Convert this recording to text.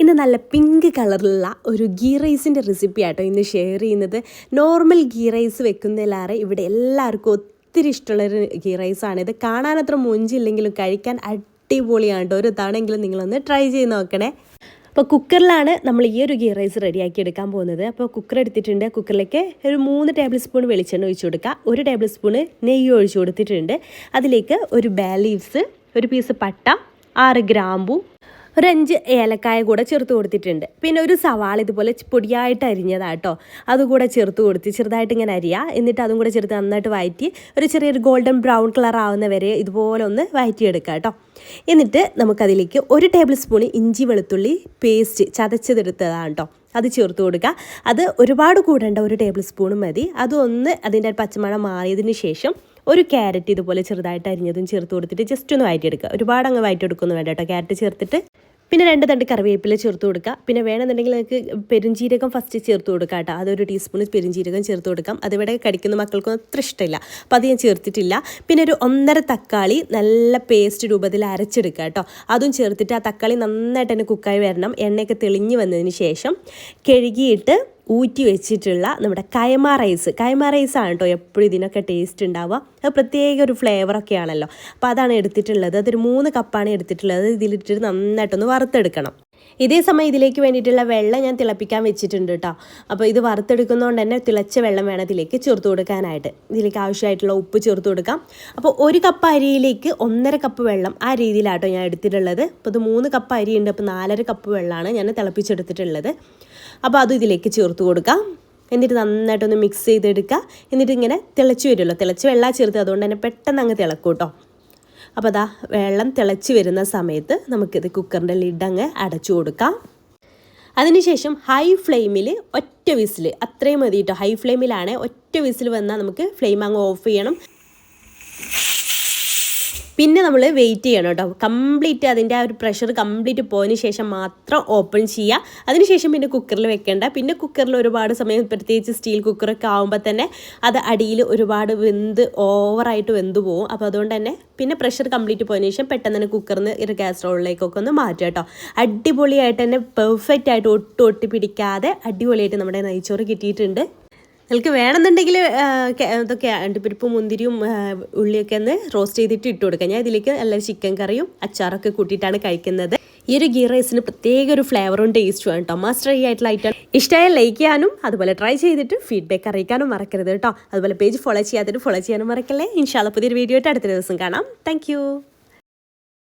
ഇന്ന് നല്ല പിങ്ക് കളറിലുള്ള ഒരു ഗീ റൈസിൻ്റെ റെസിപ്പി ആട്ടോ ഇന്ന് ഷെയർ ചെയ്യുന്നത്. നോർമൽ ഗീ റൈസ് വെക്കുന്നതിലേറെ ഇവിടെ എല്ലാവർക്കും ഒത്തിരി ഇഷ്ടമുള്ളൊരു ഗീ റൈസാണ്. ഇത് കാണാനത്ര മൊഞ്ചില്ലെങ്കിലും കഴിക്കാൻ അടിപൊളിയാണ് കേട്ടോ. ഒരു തവണയെങ്കിലും നിങ്ങളൊന്ന് ട്രൈ ചെയ്ത് നോക്കണേ. അപ്പോൾ കുക്കറിലാണ് നമ്മൾ ഈ ഒരു ഗീ റൈസ് റെഡിയാക്കി എടുക്കാൻ പോകുന്നത്. അപ്പോൾ കുക്കർ എടുത്തിട്ടുണ്ട്. കുക്കറിലേക്ക് ഒരു 3 ടേബിൾ സ്പൂൺ വെളിച്ചെണ്ണ ഒഴിച്ചു കൊടുക്കുക. 1 ടേബിൾ സ്പൂണ് നെയ്യ് ഒഴിച്ചു കൊടുത്തിട്ടുണ്ട്. അതിലേക്ക് ഒരു ബേ ലീവ്സ്, ഒരു പീസ് പട്ട, 6 ഗ്രാമ്പൂ, ഒരു 5 ഏലക്കായ കൂടെ ചേർത്ത് കൊടുത്തിട്ടുണ്ട്. പിന്നെ ഒരു സവാള ഇതുപോലെ പൊടിയായിട്ട് അരിഞ്ഞതാട്ടോ, അതുകൂടെ ചേർത്ത് കൊടുത്ത് ചെറുതായിട്ട് ഇങ്ങനെ അരിയുക. എന്നിട്ട് അതും കൂടെ ചേർത്ത് നന്നായിട്ട് വഴറ്റി ഒരു ചെറിയൊരു ഗോൾഡൻ ബ്രൗൺ കളർ ആവുന്ന വരെ ഇതുപോലെ ഒന്ന് വഴറ്റിയെടുക്കുക കേട്ടോ. എന്നിട്ട് നമുക്കതിലേക്ക് 1 ടേബിൾ സ്പൂൺ ഇഞ്ചി വെളുത്തുള്ളി പേസ്റ്റ് ചതച്ചെടുത്തതാണ് കേട്ടോ, അത് ചേർത്ത് കൊടുക്കുക. അത് ഒരുപാട് കൂടേണ്ട, 1 ടേബിൾ സ്പൂൺ മതി. അതൊന്ന് അതിൻ്റെ പച്ചമണം മാറിയതിന് ശേഷം ഒരു ക്യാരറ്റ് ഇതുപോലെ ചെറുതായിട്ട് അരിഞ്ഞതും ചേർത്ത് കൊടുത്തിട്ട് ജസ്റ്റ് ഒന്ന് വഴറ്റിയെടുക്കുക. ഒരുപാട് അങ്ങ് വഴറ്റിയെടുക്കൊന്നും വേണ്ട കേട്ടോ. ക്യാരറ്റ് ചേർത്തിട്ട് പിന്നെ 2 തണ്ട് കറിവേപ്പില ചേർത്ത് കൊടുക്കുക. പിന്നെ വേണമെന്നുണ്ടെങ്കിൽ നിങ്ങൾക്ക് പെരുംജീരകം ഫസ്റ്റ് ചേർത്ത് കൊടുക്കുക കേട്ടോ. അതൊരു ടീസ്പൂൺ പെരുംജീരകം ചേർത്ത് കൊടുക്കാം. അതിവിടെ കടിക്കുന്ന മക്കൾക്കൊന്നും അത്ര ഇഷ്ടമില്ല, അപ്പോൾ അത് ഞാൻ ചേർത്തിട്ടില്ല. പിന്നെ ഒരു 1.5 തക്കാളി നല്ല പേസ്റ്റ് രൂപത്തിൽ അരച്ചെടുക്കുക കേട്ടോ. അതും ചേർത്തിട്ട് ആ തക്കാളി നന്നായിട്ട് തന്നെ കുക്കായി വരണം. എണ്ണയൊക്കെ തെളിഞ്ഞ് വന്നതിന് ശേഷം കഴുകിയിട്ട് ഊറ്റി വെച്ചിട്ടുള്ള നമ്മുടെ കൈമ റൈസാണ് കേട്ടോ എപ്പോഴും ഇതിനൊക്കെ ടേസ്റ്റ് ഉണ്ടാവുക. അത് പ്രത്യേക ഒരു ഫ്ലേവറൊക്കെ ആണല്ലോ. അപ്പോൾ അതാണ് എടുത്തിട്ടുള്ളത്. അതൊരു 3 കപ്പാണ് എടുത്തിട്ടുള്ളത്. ഇതിലിട്ടിട്ട് നന്നായിട്ടൊന്ന് വറുത്തെടുക്കണം. ഇതേ സമയം ഇതിലേക്ക് വേണ്ടിയിട്ടുള്ള വെള്ളം ഞാൻ തിളപ്പിക്കാൻ വെച്ചിട്ടുണ്ട് കേട്ടോ. അപ്പോൾ ഇത് വറുത്തെടുക്കുന്നതുകൊണ്ട് തന്നെ തിളച്ച വെള്ളം വേണം ഇതിലേക്ക് ചേർത്ത് കൊടുക്കാനായിട്ട്. ഇതിലേക്ക് ആവശ്യമായിട്ടുള്ള ഉപ്പ് ചേർത്ത് കൊടുക്കാം. അപ്പോൾ 1 കപ്പ് അരിയിലേക്ക് 1.5 കപ്പ് വെള്ളം, ആ രീതിയിലാട്ടോ ഞാൻ എടുത്തിട്ടുള്ളത്. അപ്പോൾ ഇത് 3 കപ്പ് അരി ഉണ്ട്, അപ്പോൾ 4.5 കപ്പ് വെള്ളമാണ് ഞാൻ തിളപ്പിച്ചെടുത്തിട്ടുള്ളത്. അപ്പോൾ അതും ഇതിലേക്ക് ചേർത്ത് കൊടുക്കാം. എന്നിട്ട് നന്നായിട്ടൊന്ന് മിക്സ് ചെയ്തെടുക്കുക. എന്നിട്ട് ഇങ്ങനെ തിളച്ച് വരുമല്ലോ, തിളച്ച് വെള്ളം ചേർത്ത്, അതുകൊണ്ട് തന്നെ പെട്ടെന്ന് അങ്ങ് തിളക്കും കേട്ടോ. അപ്പോൾ അതാ വെള്ളം തിളച്ച് വരുന്ന സമയത്ത് നമുക്കിത് കുക്കറിൻ്റെ ലിഡ് അങ്ങ് അടച്ചു കൊടുക്കാം. അതിനുശേഷം ഹൈ ഫ്ലെയിമിൽ ഒറ്റ വിസിൽ, അത്രയും മതി കേട്ടോ. ഹൈ ഫ്ലെയിമിലാണ്, ഒറ്റ വിസിൽ വന്നാൽ നമുക്ക് ഫ്ലെയിം അങ്ങ് ഓഫ് ചെയ്യണം. പിന്നെ നമ്മൾ വെയിറ്റ് ചെയ്യണം കേട്ടോ. കംപ്ലീറ്റ് അതിൻ്റെ ആ ഒരു പ്രഷർ കംപ്ലീറ്റ് പോയതിന് ശേഷം മാത്രം ഓപ്പൺ ചെയ്യുക. അതിനുശേഷം പിന്നെ കുക്കറിൽ വെക്കേണ്ട. പിന്നെ കുക്കറിൽ ഒരുപാട് സമയം, പ്രത്യേകിച്ച് സ്റ്റീൽ കുക്കറൊക്കെ ആകുമ്പോൾ തന്നെ അത് അടിയിൽ ഒരുപാട് ഓവറായിട്ട് വെന്ത് പോകും. അപ്പോൾ അതുകൊണ്ട് തന്നെ പിന്നെ പ്രഷർ കംപ്ലീറ്റ് പോയതിന് ശേഷം പെട്ടെന്ന് തന്നെ കുക്കറിന് ഒരു കാസറോളിലേക്കൊക്കെ ഒന്ന് മാറ്റുക കേട്ടോ. അടിപൊളിയായിട്ട് തന്നെ പെർഫെക്റ്റ് ആയിട്ട് ഒട്ടി പിടിക്കാതെ അടിപൊളിയായിട്ട് നമ്മുടെ നെയ്ച്ചോറ് കിട്ടിയിട്ടുണ്ട്. നിങ്ങൾക്ക് വേണമെന്നുണ്ടെങ്കിൽ ഇതൊക്കെ അണ്ടിപ്പരിപ്പും മുന്തിരിയും ഉള്ളിയൊക്കെ ഒന്ന് റോസ്റ്റ് ചെയ്തിട്ട് ഇട്ട് കൊടുക്കാം. ഞാൻ ഇതിലേക്ക് നല്ല ചിക്കൻ കറിയും അച്ചാറൊക്കെ കൂട്ടിയിട്ടാണ് കഴിക്കുന്നത്. ഈ ഒരു ഗീ റൈസിന് പ്രത്യേക ഒരു ഫ്ലേവറും ടേസ്റ്റും ആണ് കേട്ടോ. മസ്റ്റ് ട്രൈ ആയിട്ടുള്ള ഐറ്റം. ഇഷ്ടമായ ലൈക്ക് ചെയ്യാനും അതുപോലെ ട്രൈ ചെയ്തിട്ട് ഫീഡ്ബാക്ക് അറിയിക്കാനും മറക്കരുത് കേട്ടോ. അതുപോലെ പേജ് ഫോളോ ചെയ്യാനും മറക്കല്ലേ. ഇൻഷാല്ലാ പുതിയൊരു വീഡിയോ ആയിട്ട് അടുത്ത ദിവസം കാണാം. താങ്ക്